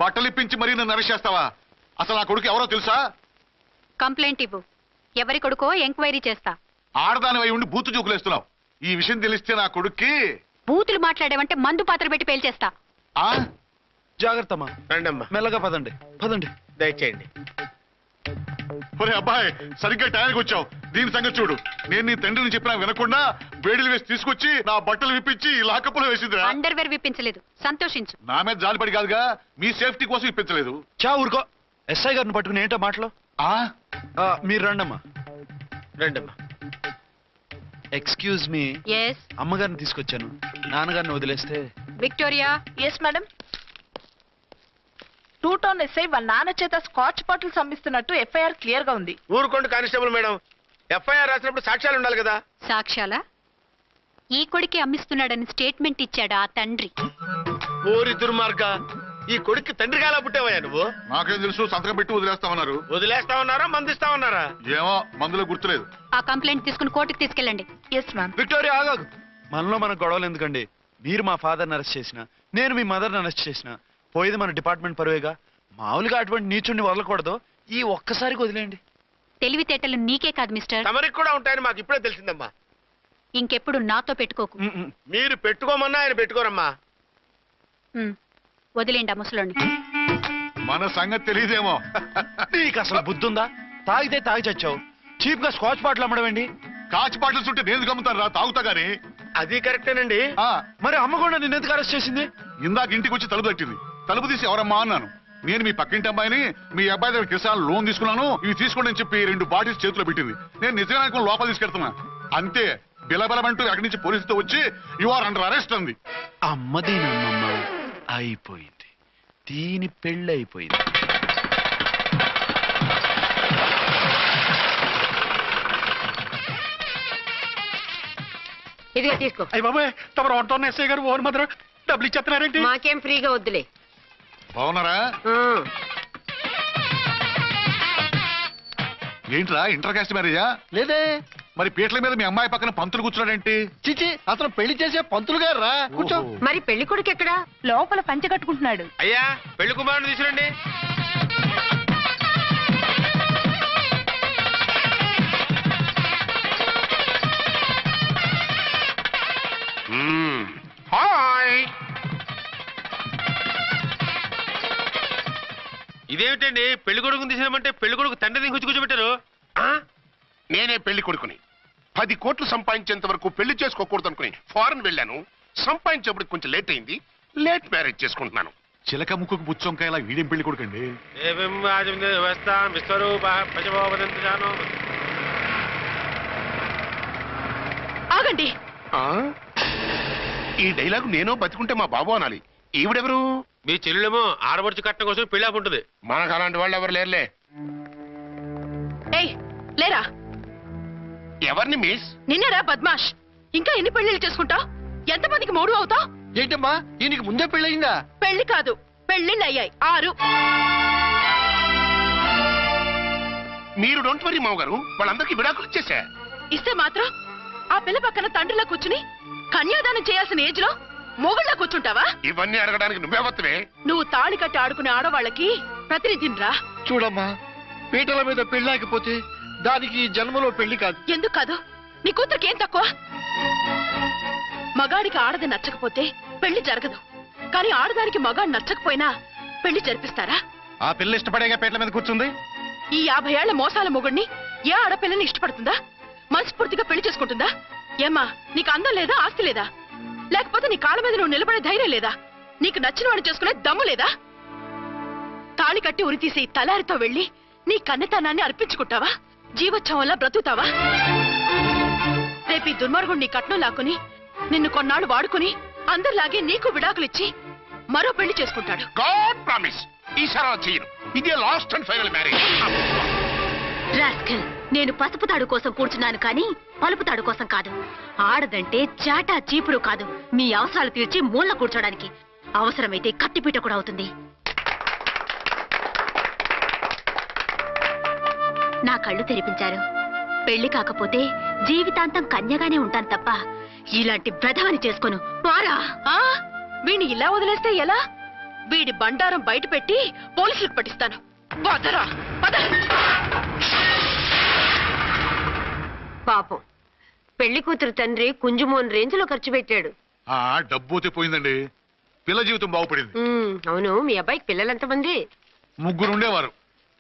బట్టలు ఇప్పించి మరీ నన్ను అరెస్ట్ చేస్తావా? అసలు నా కొడుకు ఎవరో తెలుసా? కంప్లైంట్ ఇవ్వు. ఎవరి కొడుకో ఎంక్వైరీ చేస్తా. ఆడదానివై ఉండి బూతు జోకులేస్తున్నావు. ఈ విషయం తెలిస్తే నా కొడుక్కి బూతులు మాట్లాడేవంటే మందు పాత్ర పెట్టి పేల్చేస్తా. ఆ జాగ్రత్తమ్మా. రండమ్మా. మెల్లగా పదండి. దయచేయండి. ఒరే అబ్బాయి, సరిగ్గా టైంకి వచ్చావు. దీని సంగతి చూడు. నేను నీ తండ్రిని చెప్పినా వినకుండా వేడిలు వేసి తీసుకొచ్చి నా బట్టలు విప్పించి లాకప్పులో వేసిందిరా. అండర్వేర్ విప్పించలేదు. సంతోషించు. నా మీద జాలిపడి కాదుగా, మీ సేఫ్టీ కోసం ఇప్పించలేదు. చా ఊరుకో. ఎస్ఐ గారిని పట్టుకుని ఏంటో మాటలు. మీరు రండమ్మా. రండమ్మా. Excuse me. ఎస్. అమ్మగారిని తీసుకొచ్చాను. నాన్నగారిని వదిలేస్తే. Victoria. Yes madam. 2 town SI వాళ్ళ నాన్న చేత స్కాచ్ బాటిల్స్ అమ్మిస్తున్నట్టు ఎఫ్ఐఆర్ క్లియర్ గా ఉంది. ఊరుకోండి కానిస్టేబుల్ మేడం. ఎఫ్ఐఆర్ రాసినప్పుడు సాక్ష్యాలు ఉండాలి కదా. సాక్ష్యాలా? ఈ కొడుకే అమ్మిస్తున్నాడని స్టేట్మెంట్ ఇచ్చాడు ఆ తండ్రి. ఓరి దుర్మార్గ. ఈ కొడుక్కి తండ్రిగా ఎలా పుట్టావయ్యా నువ్వు? నాకేం తెలుసు, సంతకం పెట్టి వదిలేస్తామన్నారు. వదిలేస్తామన్నారా మందిస్తామన్నారా? ఏమో, మందులో గుర్తులేదు. ఆ కంప్లైంట్ తీసుకుని కోర్టుకు తీసుకెళ్ళండి. Yes ma'am. విక్టోరియా ఆగాగు. మనలో మన గొడవలు ఎందుకండి? మీరు మా ఫాదర్ని అరెస్ట్ చేసిన, నేను మీ మదర్ని అరెస్ట్ చేసిన, పోయేది మన డిపార్ట్మెంట్ పరువేగా. మామూలుగా అటువంటి నీచుడిని వదలకూడదు. ఈ ఒక్కసారికి వదిలేయండి. తెలివితేటలు నీకే కాదు మిస్టర్, తమరికి కూడా ఉంటాయని మాకు ఇప్పుడే తెలిసిందమ్మా. ఇంకెప్పుడు నాతో పెట్టుకోకు. మీరు పెట్టుకోమన్నా ఆయన పెట్టుకోరమ్మా. వదిలేండి ఆ ముసలోని. మన సంగతి తెలియదేమో. నీకు అసలు బుద్ధి ఉందా? తాగితే తాగి చచ్చావు. చీప్ గా స్కాచ్ బాటిల్ అమ్మడమేంటి? కాచి బాటిల్స్ ఉంటే నేను గమ్ముతాను రా, తాగుతా గానీ. అది కరెక్టేనండి. మరి అమ్మ కూడా నిన్ను ఎందుకు అరెస్ట్ చేసింది? ఇందాక ఇంటికి వచ్చి తలుపు తట్టింది. తలుపు తీసి ఎవరమ్మా అన్నాను. నేను మీ పక్కింటి అబ్బాయిని, మీ అబ్బాయి దగ్గర కిసాన్ లోన్ తీసుకున్నాను, ఇవి తీసుకోండి అని చెప్పి 2 బాటిల్స్ చేతిలో పెట్టింది. నేను నిజంగా లోపల తీసుకెళ్తున్నా. అంతే, బిలబలమంటూ అక్కడి నుంచి పోలీసుతో వచ్చి యు ఆర్ అండర్ అరెస్ట్ అంది. అమ్మదేనమ్మమ్మ అయిపోయింది. దీని పెళ్ళి అయిపోయింది. ఇదిగా తీసుకో. అయ్యి బాబాయ్, తమరు 1 టౌన్ ఎస్ఐ గారు ఓన్ మాత్రం డబ్బులు ఇచ్చేస్తున్నారేంటి? మాకేం ఫ్రీగా వద్దులే. బాగున్నారా? ఏంట్రా, ఇంటర్ కాస్ట్ మ్యారేజా? లేదే. మరి పీటల మీద మీ అమ్మాయి పక్కన పంతులు కూర్చున్నాడేంటి? చిచి, అతను పెళ్లి చేసే పంతులు గారు రా. కూర్చో. మరి పెళ్లి కొడుకు ఎక్కడా? లోపల పంచె కట్టుకుంటున్నాడు. అయ్యా, పెళ్లి కుమారుని తీసుకురండి. హాయ్. ఇదేమిటండి, పెళ్లి కొడుకుని తీసినామంటే పెళ్లి కొడుకు తండ్రిని కూర్చోబెట్టారు. నేనే పెళ్లి కొడుకుని 10 కోట్లు సంపాదించేంత వరకు పెళ్లి చేసుకోకూడదు అనుకుని ఫారెన్ వెళ్ళాను. సంపాదించేప్పుడు కొంచెం లేట్ అయింది. లేట్ మ్యారేజ్ చేసుకుంటున్నాను. చిలక ముక్కుకు పుచ్చొంకాయలా వీడేం పెళ్లి కొడుకండి? ఆగండి. ఈ డైలాగ్ నేనో బతికుంటే మా బాబు అనాలి. ఈవిడెవరు? మీ చెల్లెమో ఆడబడుచు కట్టడం కోసం పెళ్లి ఆపుంటుంది. మనకు అలాంటి వాళ్ళు ఎవరు లేరులే. ఏయ్ లేరా. ఎవరిని మిస్? నిన్నేరా బద్మాష్. ఇంకా ఎన్ని పెళ్లిళ్ళు చేసుకుంటావు? ఎంతమందికి మూడు అవుతావు? ఏంటమ్మా, ఈయనకి ముందే పెళ్ళయిందా? పెళ్లి కాదు, పెళ్లిళ్ళు అయ్యాయి 6. మీరు డోంట్ వరీ మామగారు, వాళ్ళందరికీ విడాకులు ఇచ్చేసా. ఇస్తే మాత్రం ఆ పిల్ల పక్కన తండ్రిలా కూర్చుని కన్యాదానం చేయాల్సిన ఏజ్ లో మొగుళ్ళ కూర్చుంటావా? ఇవన్నీ అడగడానికి నువ్వే వత్తవే. నువ్వు తాళి కట్టి ఆడుకునే ఆడవాళ్ళకి ప్రతినిధినిరా. చూడమ్మా, పీటల మీద పెళ్ళాకపోతే దానికి జన్మలో పెళ్లి కాదు. ఎందుకు కాదు? నీ కూతురికేం తక్కువ? మగాడికి ఆడది నచ్చకపోతే పెళ్లి జరగదు. కానీ ఆడదానికి మగాడు నచ్చకపోయినా పెళ్లి జరిపిస్తారా? ఆ పిల్ల ఇష్టపడేగా పీటల మీద కూర్చుంది. ఈ 50 ఏళ్ల మోసాల మొగుడిని ఏ ఆడపిల్లని ఇష్టపడుతుందా? మనస్ఫూర్తిగా పెళ్లి చేసుకుంటుందా? ఏమ్మా, నీకు అందం లేదా, ఆస్తి లేదా? లేకపోతే నీ కాళ్ళ మీద నువ్వు నిలబడే ధైర్యం లేదా? నీకు నచ్చిన వాడిని చేసుకునే దమ్ము లేదా? తాళి కట్టి ఉరితీసే ఈ తలారితో వెళ్లి నీ కన్నెతనాన్ని అర్పించుకుంటావా? జీవోత్సవంలా బ్రతుకుతావా? రేపు ఈ దుర్మార్గుడు నీ కట్నం లాక్కుని నిన్ను కొన్నాళ్ళు వాడుకుని అందరిలాగే నీకు విడాకులిచ్చి మరో పెళ్లి చేసుకుంటాడు. గాడ్ ప్రామిస్ ఈసారి అలా చేయను. ఇదే last and final marriage. Rascal, నేను పసుపు తాడు కోసం కూర్చున్నాను కానీ పలుపు తాడు కోసం కాదు. ఆడదంటే చాటా చీపురు కాదు, మీ అవసరాలు తీర్చి మూల కూర్చోడానికి. అవసరమైతే కత్తిపీట కూడా అవుతుంది. నా కళ్ళు తెరిపించారు. పెళ్లి కాకపోతే జీవితాంతం కన్యగానే ఉంటాను తప్ప ఇలాంటి బ్రధవని చేసుకోను. వారా వీణ్ణి ఇలా వదిలేస్తే ఎలా? వీడి బండారం బయట పెట్టి పోలీసులకు పట్టిస్తాను. వదరా, పద. పాపం పెళ్లి కూతురు తండ్రి కుంజుమోన్ రేంజ్ లో ఖర్చు పెట్టాడు. డబ్బు పోయిందండి. పిల్ల జీవితం బాగుపడింది. అవును, మీ అబ్బాయికి పిల్లలెంతమంది? 3 ఉండేవారు.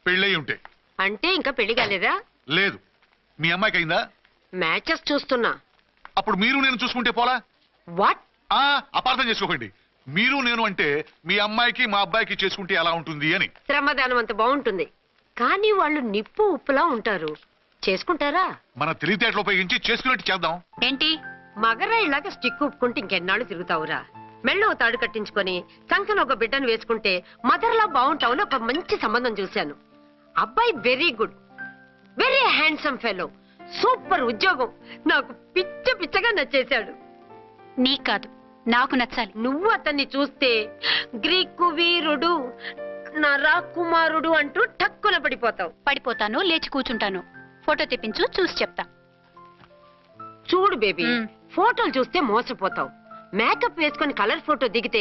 పెళ్ళయి ఉంటే. అంటే ఇంకా పెళ్లి కాలేదా? లేదు. మీ అమ్మాయికి అయిందా? మ్యాచెస్ చూస్తున్నా. అప్పుడు మీరు నేను చూసుకుంటే పోలా? వాట్? అపార్థం చేసుకోకండి. మీరు నేను అంటే మీ అమ్మాయికి మా అబ్బాయికి చేసుకుంటే ఎలా ఉంటుంది అని. శ్రమదానం అంత బాగుంటుంది, కానీ వాళ్ళు నిప్పు ఉప్పులా ఉంటారు. చేసుకుంటారా? మన తెలివితేటలు ఉపయోగించి చేసుకున్నట్టు చేద్దాం. ఏంటి మగరా ఇలాగ స్టిక్ ఉప్పుకుంటే ఇంకెన్నాళ్ళు తిరుగుతావురా? మెళ్ళో తాడు కట్టించుకొని సంకన ఒక బిడ్డను వేసుకుంటే మదర్లా బాగుంటావుని ఒక మంచి సంబంధం చూశాను. అబ్బాయి very good, very handsome fellow, super ఉద్యోగం. నాకు పిచ్చగా నచ్చేశాడు. నీకు కాదు, నాకు నచ్చాలి. నువ్వు అతన్ని చూస్తే గ్రీకు వీరుడు, నా రాకుమారుడు అంటూ టక్కున పడిపోతావు. పడిపోతాను, లేచి కూర్చుంటాను. ఫోటో తెప్పించు, చూసి చెప్తా. చూడు బేబీ, ఫోటోలు చూస్తే మోసపోతావు. మేకప్ వేసుకొని కలర్ ఫోటో దిగితే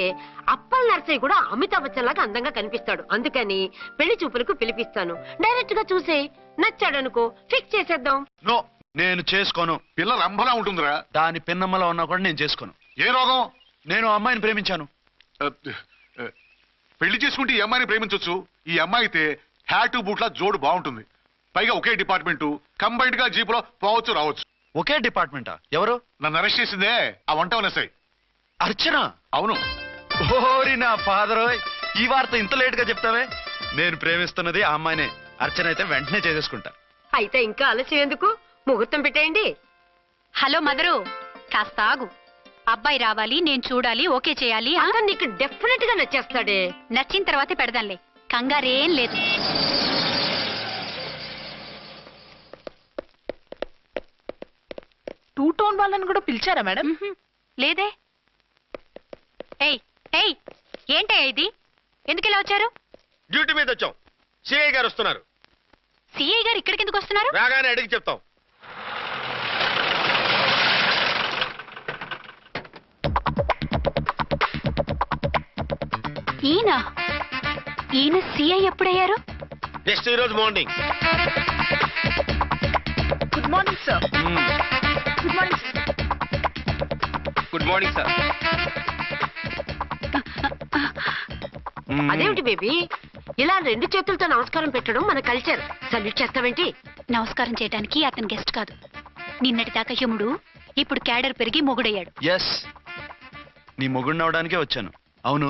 అప్పల్ నర్సయ్య కూడా అమితాబ్ బచ్చన్ లాగా అందంగా కనిపిస్తాడు. అందుకని పెళ్లి చూపులకు పిలిపిస్తాను. డైరెక్ట్ గా చూసే నచ్చాడనుకో ఫిక్స్ చేసేద్దాం. నో, నేను చేసుకోను. పిల్ల రంభలా ఉంటుందిరా. దాని పిన్నమ్మలో ఉన్నా కూడా నేను చేసుకోను. ఏ రోగం? నేను అమ్మాయిని ప్రేమించాను. పెళ్లి చేసుకుంటే ఈ అమ్మాయిని ప్రేమించవచ్చు. ఈ అమ్మాయి అయితే హ్యాటు బూట్ల జోడు బాగుంటుంది. పైగా ఒకే డిపార్ట్మెంట్, కంబైన్డ్ గా జీపులో పోవచ్చు రావచ్చు. ఒకే డిపార్ట్మెంటా? ఎవరు? నన్ను అరెస్ట్ చేసిందే ఆ వంటవనసాయి. అర్చన? అవును. ఓరి నా ఫాదర్, ఈ వార్త ఇంత లేట్ గా చెప్తావే. నేను ప్రేమిస్తున్నది ఆ అమ్మాయినే. అర్చన అయితే వెంటనే చేసేసుకుంటా. అయితే ఇంకా ఆలస్యం ఎందుకు? ముహూర్తం పెట్టేయండి. హలో మదరు, కాస్త ఆగు. అబ్బాయి రావాలి, నేను చూడాలి, ఓకే చేయాలి. అతను నీకు డెఫినెట్ గా నచ్చేస్తాడే. నచ్చిన తర్వాతే పెడదాంలే, కంగారేం లేదు. టూ టోన్ వాళ్ళని కూడా పిలిచారా మేడం? లేదే. ఏయ్ ఏయ్, ఏంటయ్యా ఇది? ఎందుకు ఇలా వచ్చారు? డ్యూటీ మీద వచ్చాం. సిఐ గారు వస్తున్నారు. సిఐ గారు ఇక్కడికి ఎందుకు వస్తున్నారు? రాగానే అడిగి చెప్తాం. ఈయన సిఐ ఎప్పుడయ్యారు? నెక్స్ట్ ఈ రోజు morning. Good morning sir. Good morning sir. Good morning sir. అదేమిటి బేబీ, ఇలా 2 చేతులతో నమస్కారం పెట్టడం మన కల్చర్. సల్యూట్ చేస్తావేంటి? నమస్కారం చేయడానికి అతను గెస్ట్ కాదు. నిన్నటి దాకా యముడు, ఇప్పుడు క్యాడర్ పెరిగి మొగుడయ్యాడు. ఎస్, నీ మొగుడినవడానికే వచ్చాను. అవును,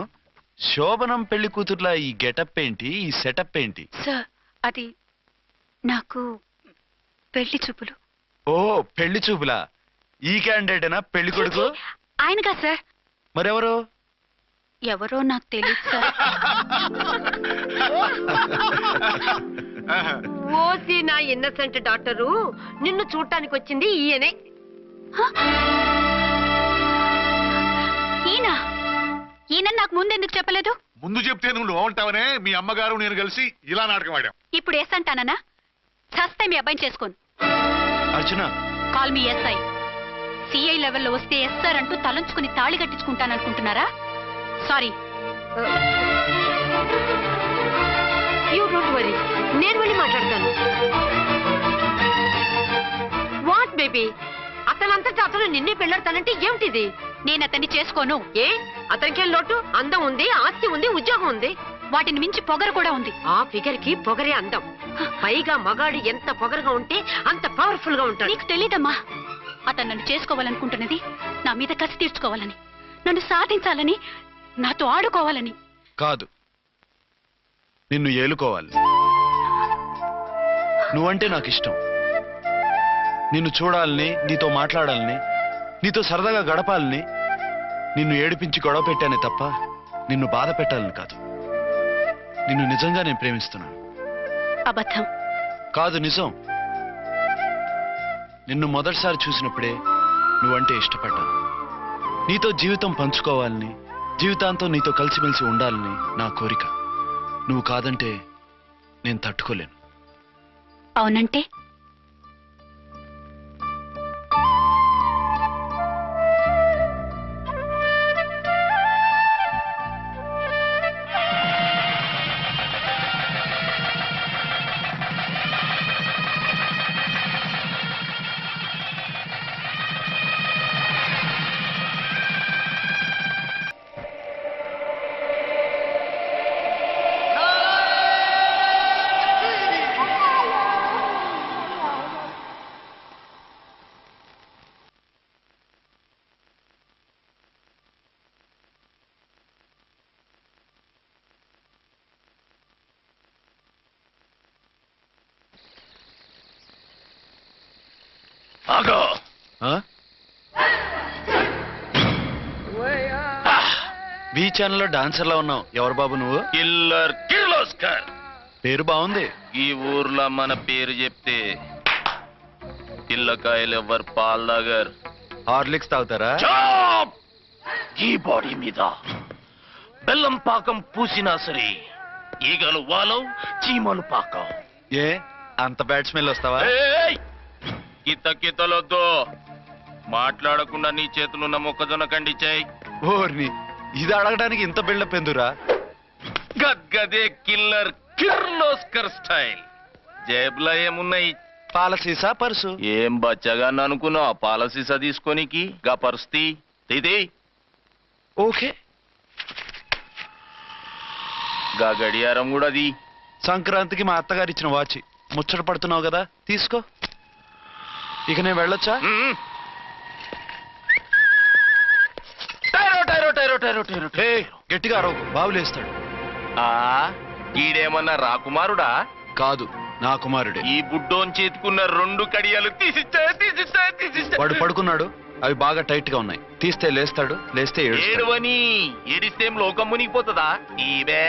శోభనం పెళ్లి కూతుర్లా ఈ గెటప్ ఏంటి, ఈ సెటప్ ఏంటి? సార్, అది నాకు పెళ్లి చూపులు. ఓ, పెళ్లి చూపులా? ఈ క్యాండిడేటేనా పెళ్లి కొడుకు? ఆయనగా సార్. మరెవరు? ఎవరో నాకు తెలియదు సార్. ఓసి నా ఇన్నసెంట్ డాక్టరు, నిన్ను చూడటానికి వచ్చింది ఈయనే. ఈయన నాకు ముందు ఎందుకు చెప్పలేదు? ముందు చెప్తే నువ్వు బాగుంటావనే మీ అమ్మగారు నేను కలిసి ఇలా నాటకం ఆడాం. ఇప్పుడు ఎస్ అంటానా? చస్తే మీ అబ్బాయిని చేసుకోను. అర్చన, కాల్ మీ ఎస్ఐ. సిఐ లెవెల్లో వస్తే ఎస్ఆర్ అంటూ తలంచుకుని తాళి కట్టించుకుంటాననుకుంటున్నారా? సారీ. యూ డోంట్ వరీ, నేను వెళ్ళి మాట్లాడతాను. వాట్ బేబీ, అతనంతటా అతను నిన్నే పెళ్ళాడతానంటే ఏమిటిది? నేను అతన్ని చేసుకోను. ఏ, అతనికేం లోటు? అందం ఉంది, ఆస్తి ఉంది, ఉద్యోగం ఉంది. వాటిని మించి పొగరు కూడా ఉంది. ఆ ఫిగర్ కి పొగరే అందం. పైగా మగాడు ఎంత పొగరుగా ఉంటే అంత పవర్ఫుల్ గా ఉంటాడు. నీకు తెలీదమ్మా, అతను నన్ను చేసుకోవాలనుకుంటున్నది నా మీద కసి తీర్చుకోవాలని, నన్ను సాధించాలని, నాతో ఆడుకోవాలని కాదు, నిన్ను ఏలుకోవాలి. నువ్వంటే నాకు ఇష్టం. నిన్ను చూడాలని, నీతో మాట్లాడాలని, నీతో సరదాగా గడపాలని, నిన్ను ఏడిపించి గొడవ పెట్టానే తప్ప నిన్ను బాధ పెట్టాలని కాదు. నిన్ను నిజంగా నేను ప్రేమిస్తున్నాను. అబద్ధం. కాదు, నిజం. నిన్ను మొదటిసారి చూసినప్పుడే నువ్వంటే ఇష్టపడ్డాను. నీతో జీవితం పంచుకోవాలని, జీవితాంతం నీతో కలిసిమెలిసి ఉండాలని నా కోరిక. నువ్వు కాదంటే నేను తట్టుకోలేను. అవునంటే ఆగో. బీ ఛానల్లో డాన్సర్లా ఉన్నావు. ఎవరు బాబు నువ్వు? కిల్లర్ కిర్లోస్కర్. పేరు బాగుంది. ఈ ఊర్లో మన పేరు చెప్తే పిల్లకాయలు ఎవరు పాల్ దగ్గర హార్లిక్స్ తాగుతారా? ఈ బాడీ మీద బెల్లం పాకం పూసినా సరే ఈగలు వాలవు, చీమలు పాకం. ఏ అంత బ్యాడ్ స్మెల్ వస్తావా? కితలొద్దు. మాట్లాడకుండా నీ చేతులున్న మొక్కజొన్న కండిచాయి. ఓర్ని, ఇది అడగడానికి ఇంత బిల్డప్ ఎందురా? గద్గదే కిల్లర్ కిర్లోస్కర్ స్టైల్. జేబులో ఏమున్నాయి? పాలసీసా పర్సు? ఏం బచ్చగా అనుకున్నావు పాలసీసా తీసుకోనికి? గా పరిస్థితి ఇది ఓకే. గా గడియారం కూడా అది. సంక్రాంతికి మా అత్తగారు ఇచ్చిన వాచి. ముచ్చట పడుతున్నావు కదా, తీసుకో. ఇక నేను వెళ్ళొచ్చా? గట్టిగా అరవకు, బావులేస్తాడు. ఈడేమన్నా రాకుమారుడా? కాదు, నా కుమారుడే. ఈ బుడ్డోన్ చేతుకున్న 2 కడియాలు తీసిచ్చా. వాడు పడుకున్నాడు, అవి బాగా టైట్ గా ఉన్నాయి. తీస్తే లేస్తాడు, లేస్తే ఏడువని. ఏడిస్తే లోకం మునిగిపోతుందా? ఈబే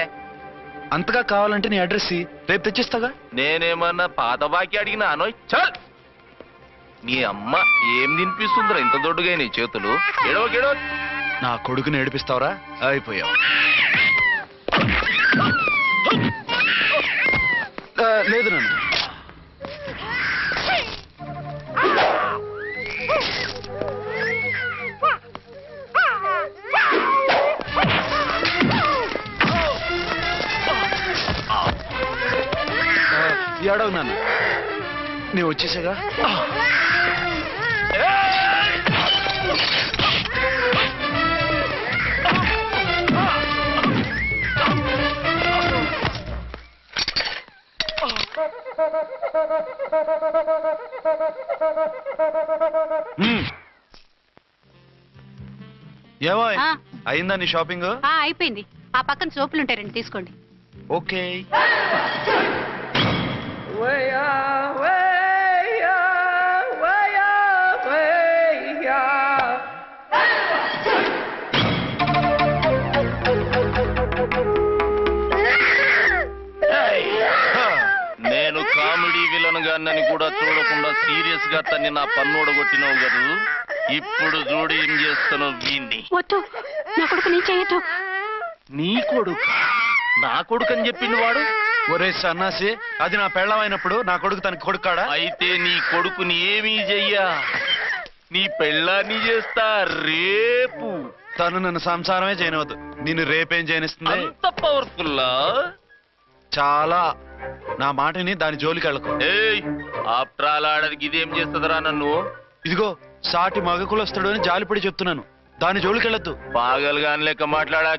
అంతగా కావాలంటే నీ అడ్రస్ రేపు తెచ్చిస్తాగా. నేనేమన్నా పాత బాకి అడిగినా అనోయ్. చల్, నీ అమ్మ ఏం తినిపిస్తుందిరా ఇంత దొడ్డుగా నీ చేతులు? ఎడో నా కొడుకుని ఏడిపిస్తావరా? అయిపోయావు. లేదు నన్ను. ఏడవు నాన్న, నేను వచ్చేసాగా. ఏమో అయిందా నీ షాపింగ్? అయిపోయింది. ఆ పక్కన సోపులుంటాయి, రండి తీసుకోండి. ఓకే. నేను కామెడీ విలన్ గాన్నని కూడా చూడకుండా సీరియస్ గా తన్ని నా పన్నోడు కొట్టినవు కదూ. ఇప్పుడు చూడు ఏం చేస్తాను వీణ్ణి. వద్దు, నా కొడుకు నీ చేయొద్దు. నీ కొడుకు? నా కొడుకు అని చెప్పింది వాడు. ఒరే సన్నాసి, అది నా పెళ్ళమైనప్పుడు నా కొడుకు తనకి కొడుకాడా? అయితే నీ కొడుకుని ఏమీ చెయ్యా, నీ పెళ్ళాన్ని చేస్తా రేపు. తను నన్ను సంసారమే చేయనవద్దు, నిన్ను రేపేం చేయనిస్తుంది? అంత పవర్ఫుల్లా? చాలా. నా మాటని దాని జోలికి వెళ్ళకు. ఆఫ్టర్ ఆల్ ఆడదికి ఇదేం చేస్తుందిరా నన్ను? ఇదిగో సాటి మగ కులస్తుడు అని జాలిపడి చెప్తున్నాను, దాని జోలికి వెళ్ళొద్దు. పాగలుగాని లెక్క మాట్లాడా.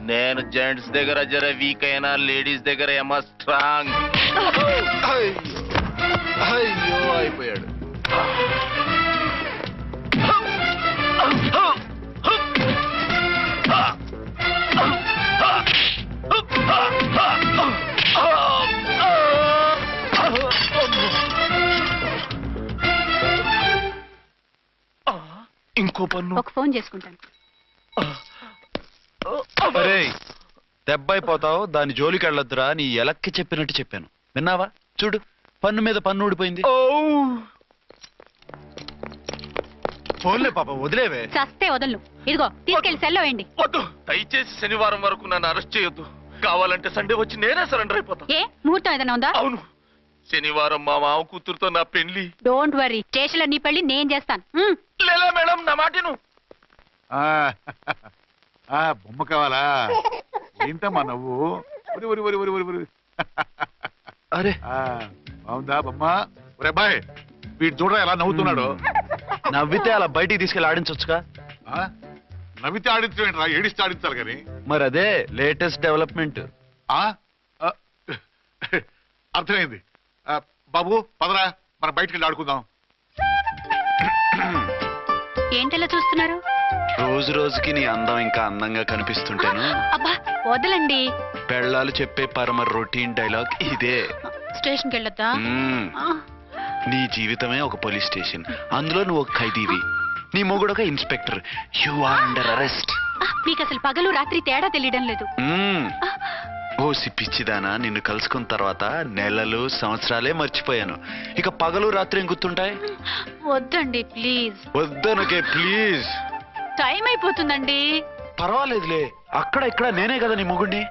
నేను జెంట్స్ దగ్గర జర వీక్ అయినా లేడీస్ దగ్గర ఏమో స్ట్రాంగ్. అయ్యో అయిపోయాడు. ఇంకో పన్ను. ఒక ఫోన్ చేసుకుంటాను. అరే దెబ్బైపోతావు, దాని జోలికి వెళ్ళొద్దురా, నీ ఎలక్కి చెప్పినట్టు చెప్పాను, విన్నావా? చూడు, పన్ను మీద పన్ను ఊడిపోయింది. ఫోన్లే పాప, వదిలేవే. చస్తే వదలను. ఇదిగో తీసుకెళ్లి సెల్లో వేయండి. వద్దు, దయచేసి శనివారం వరకు నన్ను అరెస్ట్ చేయొద్దు. కావాలంటే సండే వచ్చి నేనే సరెండర్ అయిపోతా. ఏ ముహూర్తం ఏదైనా ఉందా? అవును, శనివారం మా మామ కూతురుతో నా పెళ్లి. డోంట్ వరీ, స్టేషన్ లో నీ పెళ్లి నేను చేస్తాను. లేదా మేడం, నా మాటను. బొమ్మ కావాలా? ఏంటమ్మా నవ్వు? ఒరి ఒరి ఒరి ఒరి ఒరి ఒరి. అరే బాగుందా బొమ్మ? ఒరే బాయ్, వీడు చూడరా ఎలా నవ్వుతున్నాడు. నవ్వితే అలా బయటికి తీసుకెళ్ళి ఆడించొచ్చుగా. నవ్వితే ఆడించడం, ఏడిస్తే ఆడించాలి కానీ. మరి అదే లేటెస్ట్ డెవలప్మెంట్. అర్థమైంది. బాబు పదరా, మనం బయటికి వెళ్ళి ఆడుకుందాం. ఏంటలా చూస్తున్నారు? రోజు రోజుకి నీ అందం ఇంకా అందంగా కనిపిస్తుంటాను. అబ్బా వదలండి. పెళ్ళాలు చెప్పే పరమ రొటీన్ డైలాగ్ ఇదే. స్టేషన్కి వెళ్ళొద్దా? నీ జీవితమే ఒక పోలీస్ స్టేషన్, అందులో నువ్వు ఒక ఖైదీవి, నీ మొగుడు ఒక inspector. You are under arrest. మీకు అసలు పగలు రాత్రి తేడా తెలియడం లేదు. ఓ సిప్పిచ్చిదానా, నిన్ను కలుసుకున్న తర్వాత నెలలు సంవత్సరాలే మర్చిపోయాను. ఇక పగలు రాత్రి ఏం గుర్తుంటాయి? వద్దండి ప్లీజ్. వద్దనకే ప్లీజ్. టైం అయిపోతుందండి. పర్వాలేదులే, అక్కడ ఇక్కడ నేనే కదా నీ మొగుడిని.